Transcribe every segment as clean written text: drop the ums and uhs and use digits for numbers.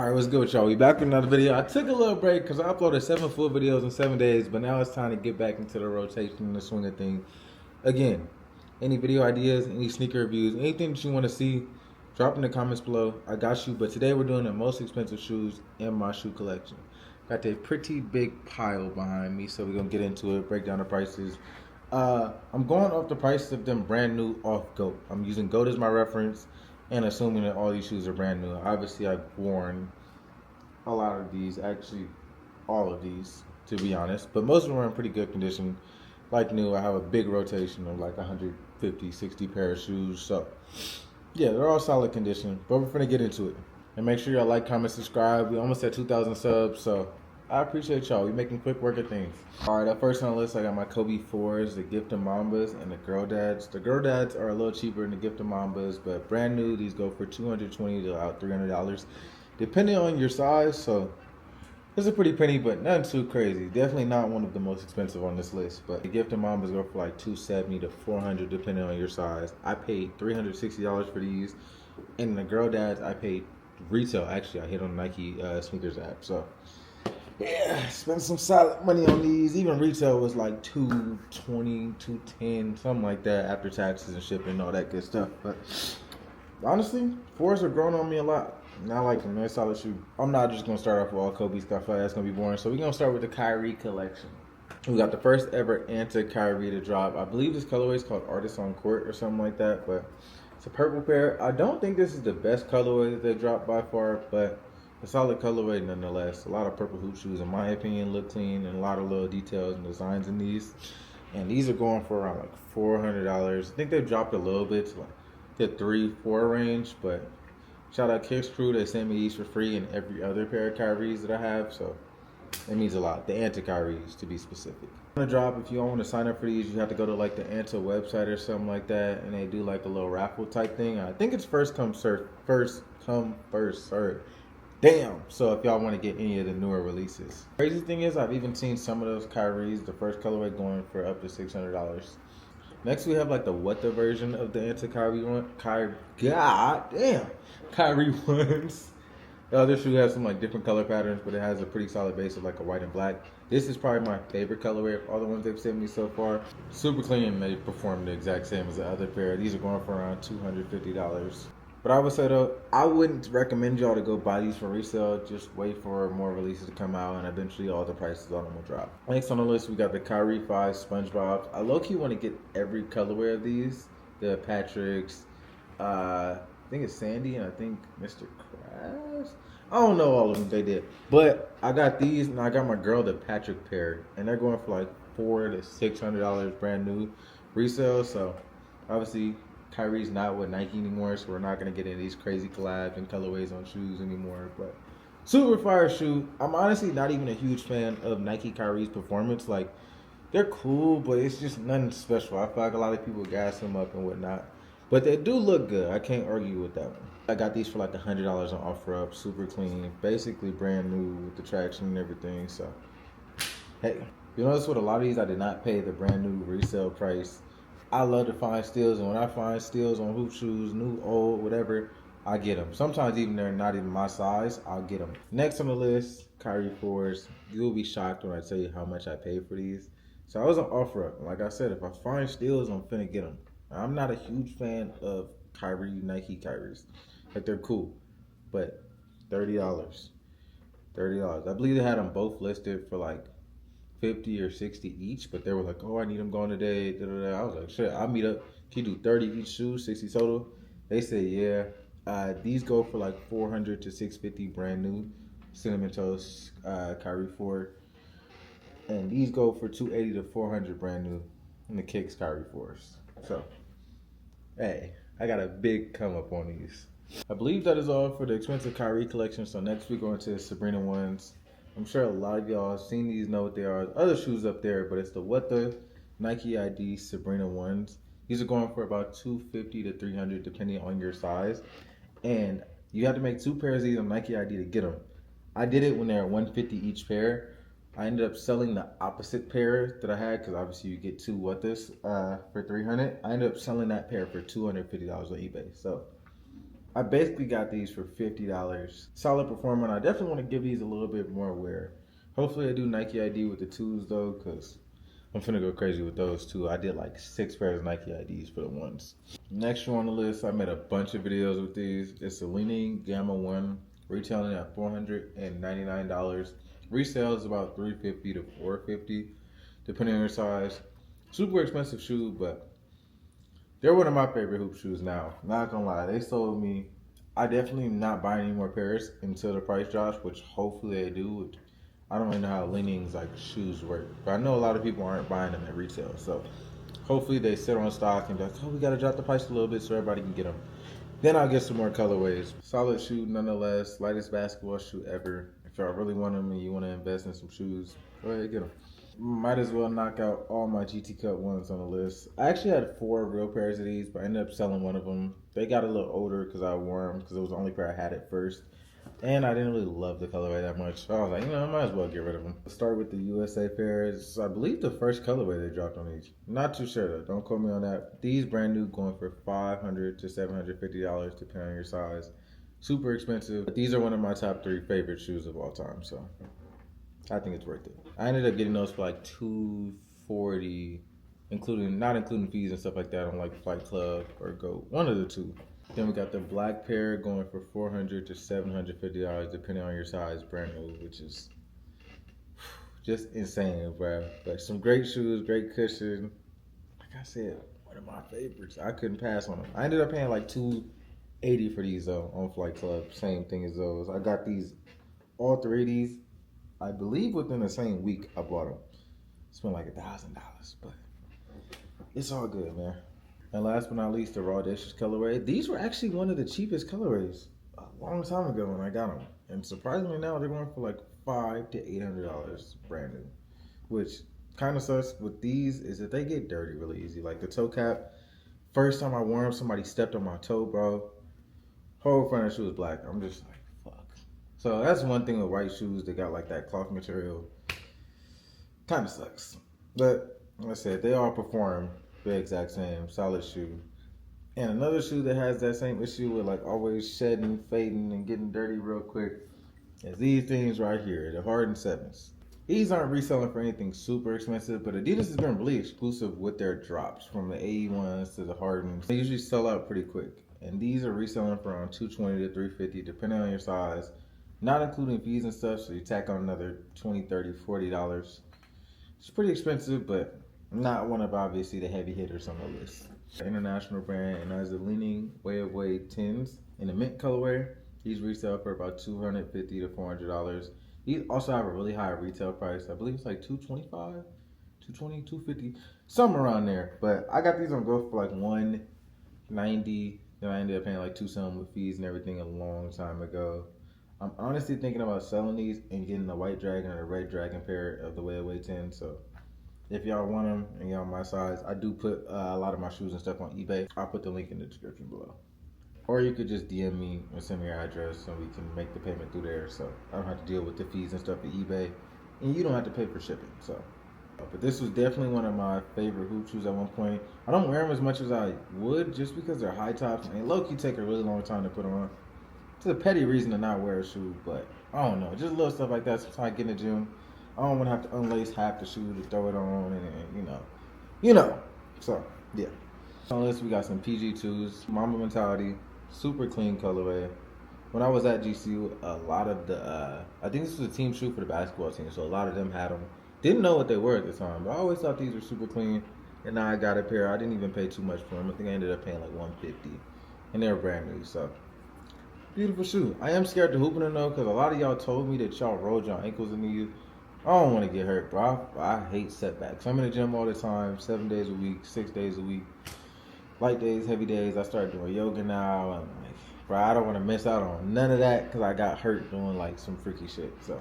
Alright, what's good with y'all? We back with another video. I took a little break because I uploaded 7 full videos in 7 days, but now it's time to get back into the rotation and the swing of things. Again, any video ideas, any sneaker reviews, anything that you want to see, drop in the comments below. I got you, but today we're doing the most expensive shoes in my shoe collection. Got a pretty big pile behind me, so we're going to get into it, break down the prices. I'm going off the price of them brand new off GOAT. I'm using GOAT as my reference and assuming that all these shoes are brand new. Obviously, I've worn a lot of these, actually all of these, to be honest. But most of them are in pretty good condition. Like new, I have a big rotation of like 150, 60 pair of shoes. So, yeah, they're all solid condition. But we're finna get into it. And make sure y'all like, comment, subscribe. We almost at 2,000 subs, so I appreciate y'all. We making quick work of things. Alright, up first on the list, I got my Kobe 4s, the Gifted Mambas, and the Girl Dads. The Girl Dads are a little cheaper than the Gifted Mambas, but brand new, these go for $220 to about $300, depending on your size. So it's a pretty penny, but nothing too crazy. Definitely not one of the most expensive on this list, but the Gifted Mambas go for like $270 to $400, depending on your size. I paid $360 for these, and the Girl Dads I paid retail. Actually, I hit on Nike sneakers app, so yeah, spent some solid money on these. Even retail was like $220, $210, something like that after taxes and shipping and all that good stuff. But honestly, 4s have grown on me a lot, and I like them. They're a solid shoe. I'm not just gonna start off with all Kobe stuff. That's gonna be boring. So we're gonna start with the Kyrie collection. We got the first ever Anta Kyrie to drop. I believe this colorway is called Artist on Court or something like that, but it's a purple pair. I don't think this is the best colorway that they dropped by far, but a solid colorway nonetheless. A lot of purple hoop shoes, in my opinion, look clean, and a lot of little details and designs in these. And these are going for around like $400. I think they've dropped a little bit to like the 3-4 range, but shout out Kicks Crew. They sent me these for free and every other pair of Kyries that I have, so it means a lot. The Anta Kyries, to be specific. On the drop, if you want to sign up for these, you have to go to like the Anta website or something like that, and they do like a little raffle type thing. I think it's first come first serve. Damn. So if y'all want to get any of the newer releases. Crazy thing is, I've even seen some of those Kyries, the first colorway, going for up to $600. Next, we have like the what the version of the Anta Kyrie one. God damn. Kyrie ones. The other shoe has some like different color patterns, but it has a pretty solid base of like a white and black. This is probably my favorite colorway of all the ones they've sent me so far. Super clean, and they perform the exact same as the other pair. These are going for around $250. But I would say though, I wouldn't recommend y'all to go buy these for resale. Just wait for more releases to come out, and eventually all the prices on them will drop. Next on the list, we got the Kyrie 5 SpongeBob. I low-key want to get every colorway of these. The Patrick's, I think it's Sandy, and I think Mr. Krabs. I don't know all of them they did. But I got these, and I got my girl the Patrick pair, and they're going for like $400 to $600 brand new resale. So obviously Kyrie's not with Nike anymore, so we're not going to get into these crazy collabs and colorways on shoes anymore. But super fire shoe. I'm honestly not even a huge fan of Nike Kyrie's performance. Like, they're cool, but it's just nothing special. I feel like a lot of people gas them up and whatnot. But they do look good. I can't argue with that one. I got these for like $100 on OfferUp. Super clean. Basically brand new with the traction and everything. So, hey, you notice with a lot of these, I did not pay the brand new resale price. I love to find steals, and when I find steals on hoop shoes, new, old, whatever, I get them. Sometimes even they're not even my size, I'll get them. Next on the list, Kyrie 4s. You'll be shocked when I tell you how much I paid for these. So I was on OfferUp. Like I said, if I find steals, I'm finna get them. I'm not a huge fan of Kyrie, Nike Kyries. Like, they're cool, but $30. $30. I believe they had them both listed for like 50 or 60 each, but they were like, oh, I need them going today. Da, da, da. I was like, shit, I'll meet up. Can you do 30 each shoe, 60 total? They said, yeah. These go for like $400 to $650 brand new Cinnamon Toast Kyrie 4. And these go for $280 to $400 brand new in the Kicks Kyrie 4s. So, hey, I got a big come up on these. I believe that is all for the expensive Kyrie collection. So next we go into the Sabrina ones. I'm sure a lot of y'all have seen these, know what they are. Other shoes up there, but it's the What the Nike ID Sabrina ones. These are going for about $250 to $300 depending on your size. And you have to make 2 pairs of these on Nike ID to get them. I did it when they're $150 each pair. I ended up selling the opposite pair that I had, because obviously you get 2 What this for $300. I ended up selling that pair for $250 on eBay. So I basically got these for $50. Solid performance. I definitely want to give these a little bit more wear. Hopefully I do Nike ID with the 2s though, because I'm finna go crazy with those too. I did like 6 pairs of Nike IDs for the 1s. Next shoe on the list, I made a bunch of videos with these. It's the Leaning Gamma 1, retailing at $499. Resale is about $350 to $450, depending on your size. Super expensive shoe, but they're one of my favorite hoop shoes now. Not gonna lie, they sold me. I definitely not buying any more pairs until the price drops, which hopefully they do. I don't really know how Leaning's like shoes work, but I know a lot of people aren't buying them at retail. So hopefully they sit on stock and be like, oh, we gotta drop the price a little bit so everybody can get them. Then I'll get some more colorways. Solid shoe nonetheless. Lightest basketball shoe ever. If y'all really want them and you want to invest in some shoes, go ahead and get them. Might as well knock out all my GT Cut 1s on the list. I actually had 4 real pairs of these, but I ended up selling one of them. They got a little older because I wore them because it was the only pair I had at first. And I didn't really love the colorway that much. So I was like, I might as well get rid of them. Let's start with the USA pairs. I believe the first colorway they dropped on each. Not too sure though. Don't quote me on that. These brand new going for $500 to $750 depending on your size. Super expensive. But these are one of my top 3 favorite shoes of all time. So I think it's worth it. I ended up getting those for like $240, not including fees and stuff like that on like Flight Club or Go. One of the two. Then we got the black pair going for $400 to $750 depending on your size, brand new, which is just insane, bro. But some great shoes, great cushion. Like I said, one of my favorites. I couldn't pass on them. I ended up paying like $280 for these though on Flight Club. Same thing as those. I got these, all 3 of these, I believe within the same week I bought them. Spent like $1,000, but it's all good, man. And last but not least, the Raw Dishes colorway. These were actually one of the cheapest colorways a long time ago when I got them. And surprisingly now they're going for like $500 to $800 brand new. Which kind of sucks with these is that they get dirty really easy. Like the toe cap, first time I wore them, somebody stepped on my toe, bro. Whole front of the shoe was black. I'm just like, fuck. So that's one thing with white shoes. They got like that cloth material. Kind of sucks. But like I said, they all perform the exact same. Solid shoe. And another shoe that has that same issue with like always shedding, fading, and getting dirty real quick is these things right here, the Harden 7s. These aren't reselling for anything super expensive, but Adidas has been really exclusive with their drops, from the 81s to the Hardens. They usually sell out pretty quick. And these are reselling for around $220 to $350 depending on your size, not including fees and stuff, so you tack on another $20, $30, $40. It's pretty expensive, but not one of obviously the heavy hitters on the list. International brand, and as the Leaning Way of Way 10s in the mint colorway. These resell for about $250 to $400. These also have a really high retail price. I believe it's like $225, $220, $250, somewhere around there. But I got these on go for like $190. Then I ended up paying like $2 something with fees and everything a long time ago. I'm honestly thinking about selling these and getting the white dragon or the red dragon pair of the Way of Way 10. So if y'all want them and y'all my size, I do put a lot of my shoes and stuff on eBay. I'll put the link in the description below. Or you could just DM me and send me your address and we can make the payment through there. So I don't have to deal with the fees and stuff at eBay. And you don't have to pay for shipping. So, but this was definitely one of my favorite hoop shoes at one point. I don't wear them as much as I would just because they're high tops. And they low-key take a really long time to put on. It's a petty reason to not wear a shoe. But I don't know. Just little stuff like that. Sometimes I get in the gym, I don't want to have to unlace half the shoe to throw it on. And you know. So, yeah. On this, we got some PG2s. Mamba Mentality. Super clean colorway. When I was at GCU, a lot of the, I think this was a team shoe for the basketball team, so a lot of them had them. Didn't know what they were at the time, but I always thought these were super clean. And now I got a pair. I didn't even pay too much for them. I think I ended up paying like $150, and they were brand new. So beautiful shoe. I am scared to hoop in them though, because a lot of y'all told me that y'all rolled your ankles in these. I don't want to get hurt, bro. I hate setbacks. I'm in the gym all the time, 7 days a week, 6 days a week. Light days, heavy days. I started doing yoga now. And like, bro, I don't want to miss out on none of that because I got hurt doing like some freaky shit. So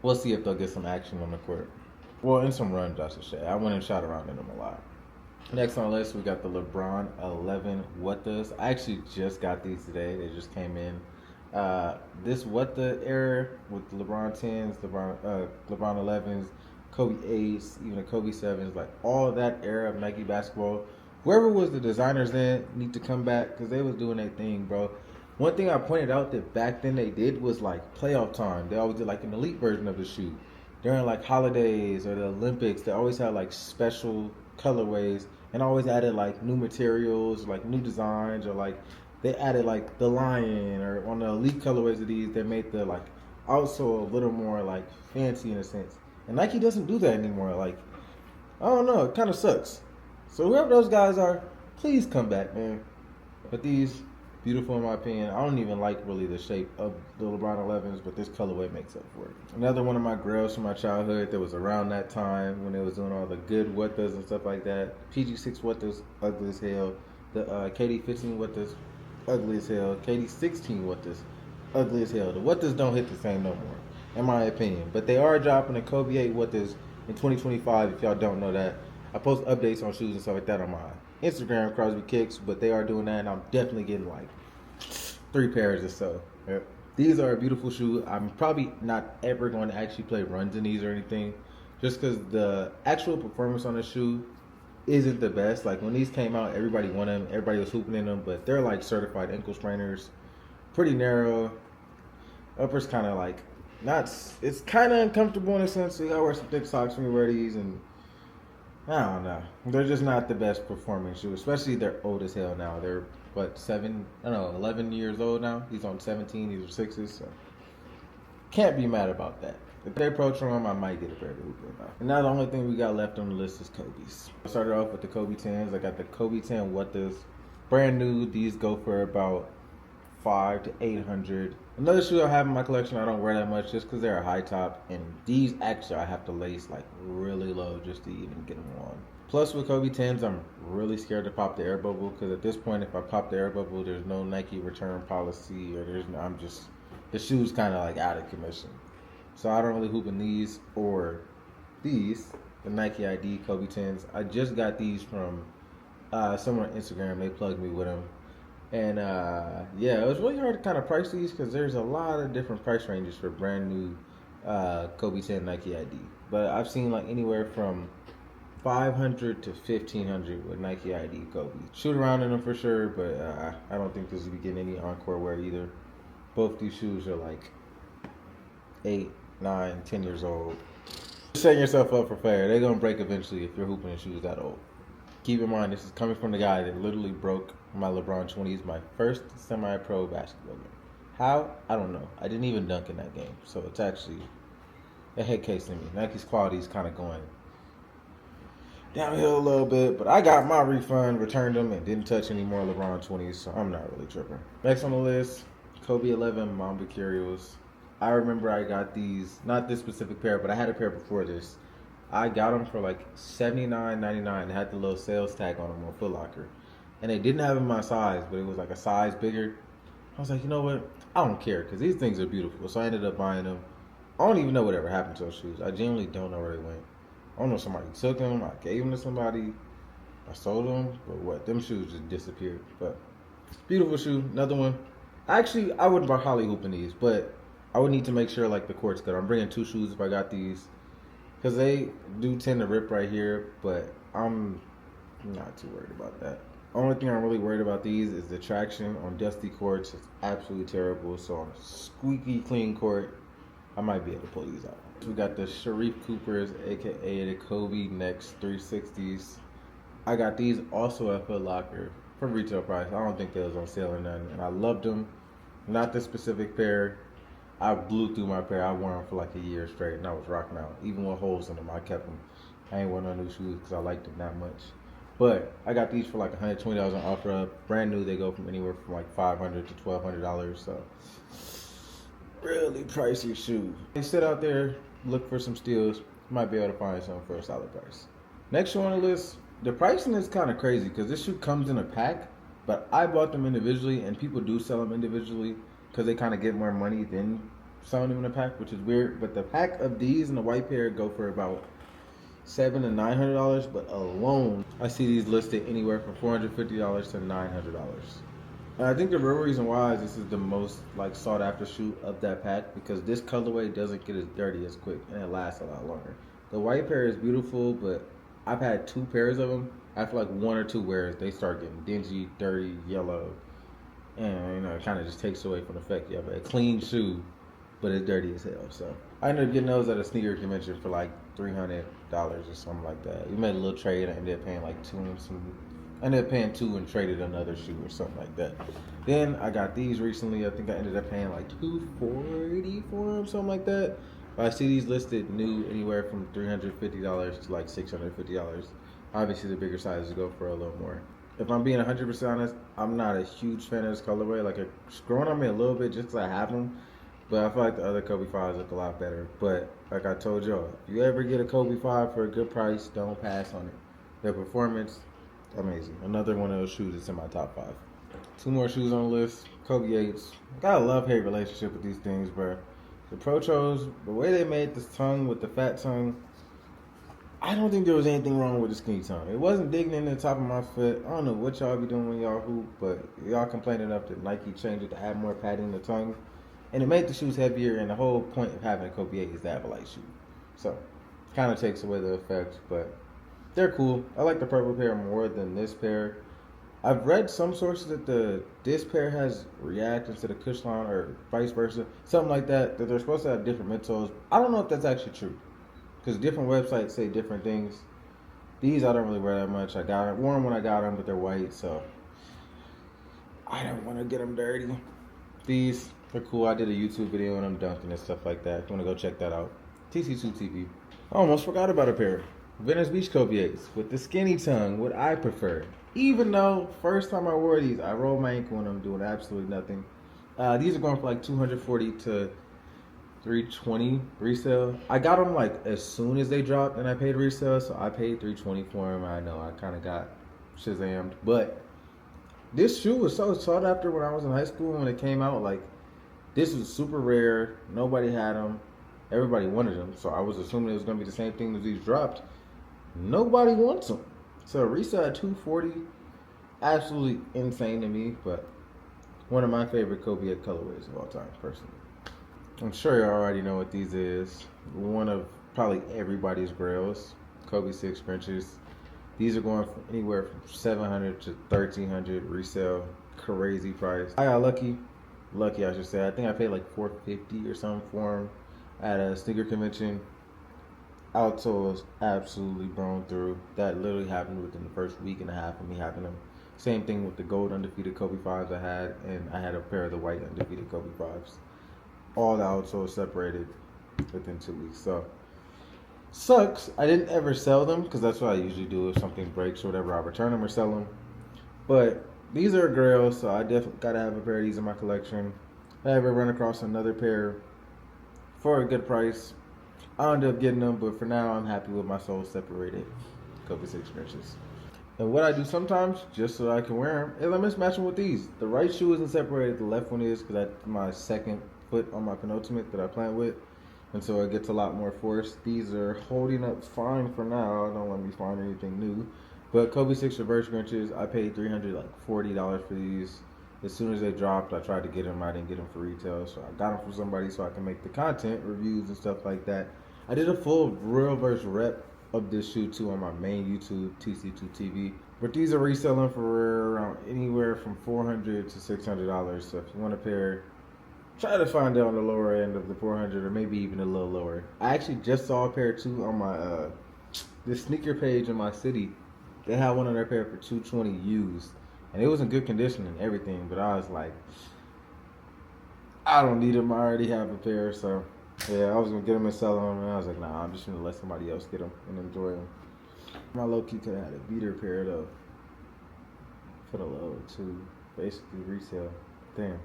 we'll see if they'll get some action on the court. Well, in some runs, I should say. I went and shot around in them a lot. Next on the list, we got the LeBron 11 Whattas. I actually just got these today. They just came in. This Whatta era with the LeBron 10s, LeBron 11s, Kobe 8s, even the Kobe 7s, like all that era of Nike basketball. Whoever was the designers then need to come back because they was doing their thing, bro. One thing I pointed out that back then they did was like playoff time. They always did like an elite version of the shoe. During like holidays or the Olympics, they always had like special colorways and always added like new materials, like new designs, or like they added like the lion, or on the elite colorways of these, they made the like also a little more like fancy in a sense. And Nike doesn't do that anymore. Like, I don't know, it kind of sucks. So whoever those guys are, please come back, man. But these, beautiful in my opinion. I don't even like really the shape of the LeBron 11s, but this colorway makes up for it. Another one of my grails from my childhood that was around that time when they was doing all the good Wettas and stuff like that. PG6 Wettas, ugly as hell. The KD15 Wettas, ugly as hell. KD16 Wettas, ugly as hell. The Wettas don't hit the same no more, in my opinion. But they are dropping the Kobe 8 Wettas in 2025, if y'all don't know that. I post updates on shoes and stuff like that on my Instagram, Crosby Kicks, but they are doing that, and I'm definitely getting like 3 pairs or so. Yep. These are a beautiful shoe. I'm probably not ever going to actually play runs in these or anything, just because the actual performance on the shoe isn't the best. Like when these came out, everybody wanted them, everybody was hooping in them, but they're like certified ankle sprainers, pretty narrow. Uppers kind of like not. It's kind of uncomfortable in a sense. So you gotta wear some thick socks when you wear these, and I don't know. They're just not the best performing shoe, especially they're old as hell now. They're, 11 years old now. He's on 17, these are 6s, so can't be mad about that. If they approach him, I might get a pair of Hooper now. And now the only thing we got left on the list is Kobe's. I started off with the Kobe 10s. I got the Kobe 10 Wettas. Brand new. These go for about $500 to $800. Another shoe I have in my collection I don't wear that much just because they're a high top, and these actually I have to lace like really low just to even get them on. Plus with Kobe 10s, I'm really scared to pop the air bubble, because at this point if I pop the air bubble, there's no Nike return policy, or the shoe's kind of like out of commission. So I don't really hoop in these or these, the Nike ID Kobe 10s. I just got these from someone on Instagram. They plugged me with them. And yeah, it was really hard to kind of price these because there's a lot of different price ranges for brand new Kobe 10 Nike ID. But I've seen like anywhere from $500 to $1,500 with Nike ID Kobe. Shoot around in them for sure, but I don't think this will be getting any encore wear either. Both these shoes are like 8, 9, 10 years old. Setting yourself up for failure. They're gonna break eventually if you're hooping in shoes that old. Keep in mind, this is coming from the guy that literally broke my LeBron 20s, my first semi-pro basketball game. How? I don't know. I didn't even dunk in that game, so it's actually a head case to me. Nike's quality is kind of going downhill a little bit, but I got my refund, returned them, and didn't touch any more LeBron 20s, so I'm not really tripping. Next on the list, Kobe 11 Mamba Curios. I remember I got these, not this specific pair, but I had a pair before this. I got them for like $79.99. They had the little sales tag on them on Foot Locker. And they didn't have them my size, but it was like a size bigger. I was like, you know what? I don't care, because these things are beautiful. So I ended up buying them. I don't even know whatever happened to those shoes. I genuinely don't know where they went. I don't know if somebody took them, I gave them to somebody, I sold them, but what? Them shoes just disappeared. But beautiful shoe. Another one. Actually, I wouldn't probably hoop in these, but I would need to make sure like the court's good. I'm bringing 2 shoes if I got these, because they do tend to rip right here, but I'm not too worried about that. Only thing I'm really worried about these is the traction on dusty courts. It's absolutely terrible. So on a squeaky clean court, I might be able to pull these out. We got the Sharif Coopers, aka the Kobe Next 360s. I got these also at Foot Locker for retail price. I don't think they was on sale or nothing, and I loved them. Not this specific pair. I blew through my pair. I wore them for like a year straight, and I was rocking out. Even with holes in them, I kept them. I ain't wearing no new shoes because I liked them that much. But I got these for like $120 on OfferUp. Brand new, they go from anywhere from like $500 to $1,200. So really pricey shoe. You sit out there, look for some steals. You might be able to find something for a solid price. Next shoe on the list, the pricing is kind of crazy because this shoe comes in a pack, but I bought them individually, and people do sell them individually because they kind of get more money than selling them in a pack, which is weird. But the pack of these and the white pair go for about $700 to $900, but alone I see these listed anywhere from $450 to $900. And I think the real reason why is this is the most like sought after shoe of that pack, because this colorway doesn't get as dirty as quick and it lasts a lot longer. The white pair is beautiful, but I've had 2 pairs of them. After like 1 or 2 wears, they start getting dingy, dirty, yellow, And, you know, it kind of just takes away from the fact you have a clean shoe, but it's dirty as hell. So I ended up getting those at a sneaker convention for like $300 or something like that. We made a little trade. I ended up paying like two and some. I ended up paying two and traded another shoe or something like that. Then I got these recently. I think I ended up paying like $240 for them, something like that. But I see these listed new anywhere from $350 to like $650. Obviously, the bigger sizes go for a little more. If I'm being 100% honest, I'm not a huge fan of this colorway. Like, it's growing on me a little bit just because I have them. But I feel like the other Kobe 5s look a lot better. But like I told y'all, if you ever get a Kobe 5 for a good price, don't pass on it. Their performance, amazing. Another one of those shoes that's in my top 5. Two more shoes on the list. Kobe 8s. Got a love-hate relationship with these things, bro. The Prochos, the way they made this tongue with the fat tongue, I don't think there was anything wrong with the skinny tongue. It wasn't digging in the top of my foot. I don't know what y'all be doing when y'all hoop, but y'all complain enough that Nike changed it to add more padding in the tongue. And it made the shoes heavier, and the whole point of having a Kobe 8 is to have a light shoe. So, kind of takes away the effect, but they're cool. I like the purple pair more than this pair. I've read some sources that this pair has React instead of Cushlon or vice versa. Something like that they're supposed to have different midsoles. I don't know if that's actually true, because different websites say different things. These I don't really wear that much. I wore them when I got them, but they're white, so I don't want to get them dirty. These are cool. I did a YouTube video on them dunking and stuff like that. If you want to go check that out, TC2 TV. I almost forgot about a pair. Venice Beach Kobe 8s with the skinny tongue, what I prefer. Even though first time I wore these, I rolled my ankle in them doing absolutely nothing. These are going for like $240 to $320 resale. I got them like as soon as they dropped, and I paid resale, so I paid $320 for them. I know I kind of got shazammed, but this shoe was so sought after when I was in high school when it came out. Like, this was super rare. Nobody had them. Everybody wanted them, so I was assuming it was gonna be the same thing as these dropped. Nobody wants them. So resale at $240, absolutely insane to me, but one of my favorite Kobe colorways of all time, personally. I'm sure you already know what these is. One of probably everybody's grails, Kobe 6 Frenches. These are going from anywhere from $700 to $1,300 resale, crazy price. I got lucky I should say. I think I paid like $450 or something for them at a sneaker convention. Outsoles absolutely blown through. That literally happened within the first week and a half of me having them. Same thing with the gold undefeated Kobe 5s I had, and I had a pair of the white undefeated Kobe 5s. All the outsoles separated within 2 weeks. So, sucks. I didn't ever sell them, because that's what I usually do. If something breaks or whatever, I'll return them or sell them. But these are a grail, so I definitely got to have a pair of these in my collection. If I ever run across another pair for a good price, I'll end up getting them, but for now, I'm happy with my soul separated Kobe 6 Frenches. And what I do sometimes, just so I can wear them, is I mismatch them with these. The right shoe isn't separated, the left one is, because that's my second foot on my penultimate that I plant with. And so it gets a lot more force. These are holding up fine for now. I don't want to be finding anything new. But Kobe 6 reverse Grinches, I paid $340 for these. As soon as they dropped, I tried to get them. I didn't get them for retail, so I got them from somebody so I can make the content, reviews, and stuff like that. I did a full real verse rep of this shoe too on my main YouTube, TC2 TV. But these are reselling for around anywhere from $400 to $600. So if you want a pair, try to find it on the lower end of the 400 or maybe even a little lower. I actually just saw a pair too on my this sneaker page in my city. They had one on their pair for $220 used, and it was in good condition and everything. But I was like, I don't need them. I already have a pair, so yeah, I was gonna get them and sell them, and I was like, nah, I'm just gonna let somebody else get them and enjoy them. My low key could have had a beater pair though for the low too, basically resale. Damn.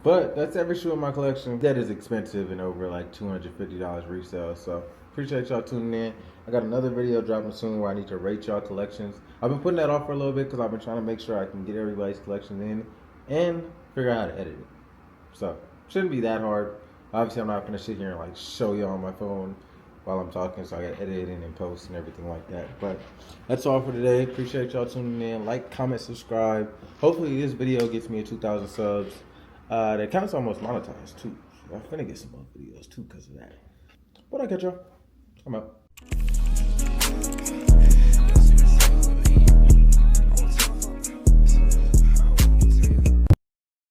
But that's every shoe in my collection. That is expensive and over like $250 resale. So appreciate y'all tuning in. I got another video dropping soon where I need to rate y'all collections. I've been putting that off for a little bit because I've been trying to make sure I can get everybody's collections in and figure out how to edit it. So shouldn't be that hard. Obviously, I'm not going to sit here and like show y'all on my phone while I'm talking, so I got to edit it and post and everything like that. But that's all for today. Appreciate y'all tuning in. Like, comment, subscribe. Hopefully this video gets me a 2,000 subs. The account's almost monetized too. So I'm finna get some more videos too because of that. But I'll catch y'all. I'm out.